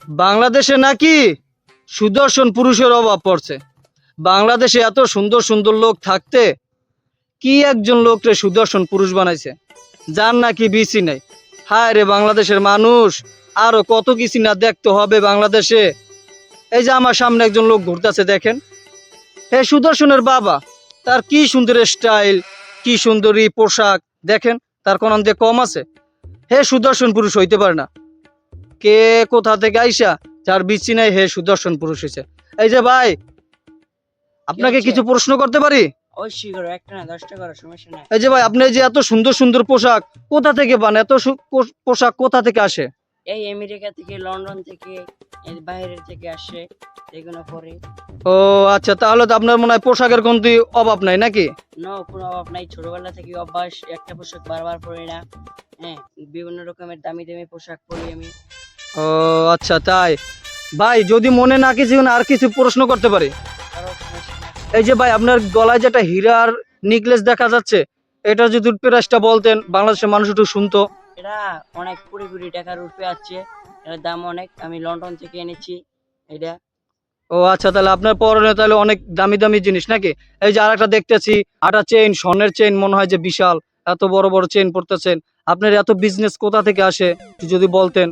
বাংলাদেশে নাকি সুদর্শন পুরুষের অভাব পড়ছে। বাংলাদেশে এত সুন্দর সুন্দর লোক থাকতে কি একজন লোকরে সুদর্শন পুরুষ বানাইছে, যার নাকি বিচি নাই। হায় রে বাংলাদেশের মানুষ, আরো কত কিছু না দেখতে হবে বাংলাদেশে। এই যে আমার সামনে একজন লোক ঘুরতেছে, দেখেন। হে সুদর্শনের বাবা, তার কি সুন্দর স্টাইল, কি সুন্দরী পোশাক, দেখেন। তার কোন দিয়ে কম আছে? হে সুদর্শন পুরুষ হইতে পারে না। কে কোথা থেকে আইসা যার বিচি নাই হে সুদর্শন পুরুষ হয়েছে। এই যে ভাই, কি আপনাকে হচ্ছে? কিছু প্রশ্ন করতে পারি? অবশ্যই করো, একটা না 10টা করো, সমস্যা নাই। এই যে ভাই, আপনি এই যে এত সুন্দর সুন্দর পোশাক কোথা থেকে পান? এত পোশাক কোথা থেকে আসে? এই আমেরিকা থেকে, লন্ডন থেকে, এই বাইরের থেকে আসে, এগুলো পরে। ও আচ্ছা, তাহলে তো আপনার মনে হয় পোশাকের কোনো অভাব নাই নাকি? কোনো অভাব নাই, ছোটবেলা থেকে অভ্যাস, একটা পোশাক বারবার পরি না। হ্যাঁ, বিভিন্ন রকমের দামি দামি পোশাক পরি আমি। ও আচ্ছা, তাই। ভাই যদি মনে না কিছু আর কিছু প্রশ্ন করতে পারি? কারো সমস্যা নাই। এই যে ভাই, আপনার গলায় যেটা হীরার নেকলেস দেখা যাচ্ছে, এটা যদি প্রাইসটা বলতেন, বাংলাদেশের মানুষ একটু শুনতো। এটা অনেক কোটি কোটি টাকার উপরে আছে, এটার দাম অনেক, আমি লন্ডন থেকে এনেছি এটা। ও আচ্ছা, তাহলে আপনার পরনে তাহলে অনেক দামি দামি জিনিস নাকি? এই যে আরেকটা দেখতেছি, আটা চেইন, স্বর্ণের চেইন, মনে হয় যে বিশাল, এত বড় বড় চেইন পড়তেছেন। আপনার এত বিজনেস কোথা থেকে আসে একটু যদি বলতেন।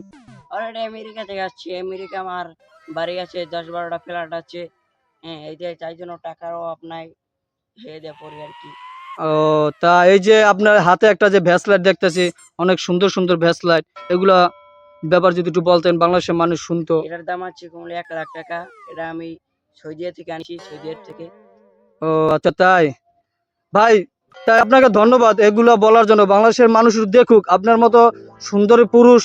আর এটা আমেরিকা থেকে আসছে, আমেরিকা আমার বাড়ি আছে, 10-12টা ফ্ল্যাট আছে। হ্যাঁ, এই যে তাই জন্য টাকার অভাব নাই, খেয়ে দিয়ে পড়ি আর কি। ও তা এই যে আপনার হাতে একটা যে ভ্যাসলাইট দেখতেছি, অনেক সুন্দর সুন্দর ভ্যাসলাইট, এগুলা ব্যাপার যদি একটু বলতেন, বাংলাদেশের মানুষ শুনতো। এটার দাম আছে কমলে 1 লাখ টাকা। এটা আমি সৌদি থেকে আনছি, সৌদি থেকে। ও আচ্ছা, তাই। ভাই, তাই আপনাকে ধন্যবাদ এগুলা বলার জন্য। বাংলাদেশের মানুষ দেখুক আপনার মতো সুন্দরী পুরুষ।